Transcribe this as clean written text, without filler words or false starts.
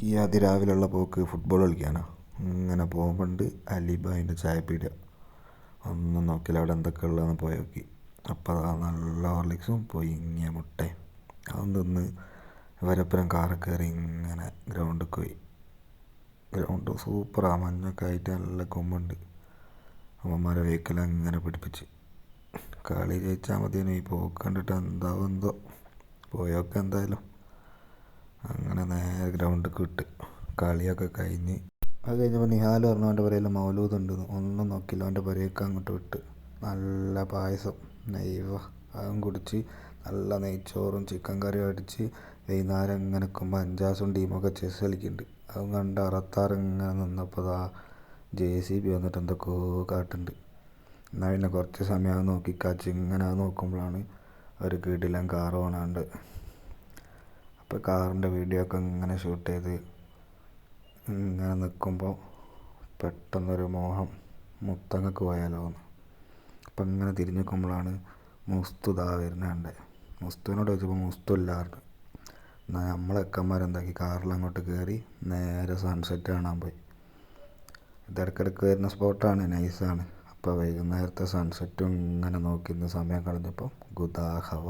ഈ അതിരാവിലെയുള്ള പോക്ക് ഫുട്ബോൾ കളിക്കാനാ. ഇങ്ങനെ പോകുമ്പോണ്ട് അലിബായിൻ്റെ ചായപ്പീടിയ. ഒന്നും നോക്കില്ല, അവിടെ എന്തൊക്കെ ഉള്ളതെന്ന് പോയി നോക്കി. അപ്പോൾ നല്ല ഹോർലിക്സും പൊയിങ്ങിയ മുട്ടയും അതും തിന്ന് ഇവരപ്പുറം കാറിൽ കയറി ഇങ്ങനെ ഗ്രൗണ്ടിൽ പോയി. ഗ്രൗണ്ട് സൂപ്പറാണ്, മഞ്ഞൊക്കെ ആയിട്ട് നല്ല കൊമ്പുണ്ട്. അമ്മമാരെ വെഹിക്കൽ അങ്ങനെ പിടിപ്പിച്ച് കളി ജയിച്ചാൽ മതിയെന്ന്. ഈ പോക്ക് കണ്ടിട്ട് എന്താവും എന്തോ. പോയൊക്കെ എന്തായാലും. അങ്ങനെ നേരെ ഗ്രൗണ്ടിൽ വിട്ട് കളിയൊക്കെ കഴിഞ്ഞ് അത് കഴിഞ്ഞപ്പോൾ നിഹാൽ പറഞ്ഞു അവൻ്റെ പുരയിൽ മൗലൂദ് ഉണ്ടെന്ന്. ഒന്നും നോക്കില്ല, അവൻ്റെ പുരയ്ക്ക് അങ്ങോട്ട് വിട്ട്. നല്ല പായസം നെയ്വ അതും കുടിച്ച് നല്ല നെയ്ച്ചോറും ചിക്കൻ കറിയും അടിച്ച് വൈകുന്നേരം ഇങ്ങനെ നിൽക്കുമ്പോൾ അഞ്ചാസും ടീമൊക്കെ ചെസ് കളിക്കുന്നുണ്ട്. അതും കണ്ട് അറത്താറ് ഇങ്ങനെ നിന്നപ്പോൾ JCB വന്നിട്ട് എന്തൊക്കെയോ കാട്ടുന്നുണ്ട്. എന്നാൽ പിന്നെ കുറച്ച് സമയം അത് നോക്കിക്കാച്ച് ഇങ്ങനെ അത് നോക്കുമ്പോഴാണ് ഒരു കിടിലൻ കാറ് കാണാണ്ട്. അപ്പോൾ കാറിൻ്റെ വീഡിയോ ഒക്കെ ഇങ്ങനെ ഷൂട്ട് ചെയ്ത് ഇങ്ങനെ നിൽക്കുമ്പോൾ പെട്ടെന്നൊരു മോഹം മുത്തങ്ങക്ക് പോയാലോ എന്ന്. അപ്പം ഇങ്ങനെ തിരിഞ്ഞ് നിൽക്കുമ്പോഴാണ് മുസ്തു വരുന്നുണ്ട്. മുസ്തുവിനോട് ചോദിച്ചപ്പോൾ മുസ്തു ഇല്ലാറുണ്ട്. എന്നാൽ നമ്മളെ അക്കന്മാരെന്താക്കി, കാറിൽ അങ്ങോട്ട് കയറി നേരെ സൺസെറ്റ് കാണാൻ പോയി. ഇടയ്ക്കിടയ്ക്ക് വരുന്ന സ്പോട്ടാണ്, നൈസാണ്. അപ്പോൾ വൈകുന്നേരത്തെ സൺസെറ്റും ഇങ്ങനെ നോക്കി സമയം കളഞ്ഞപ്പോൾ ഗുദാഹവ.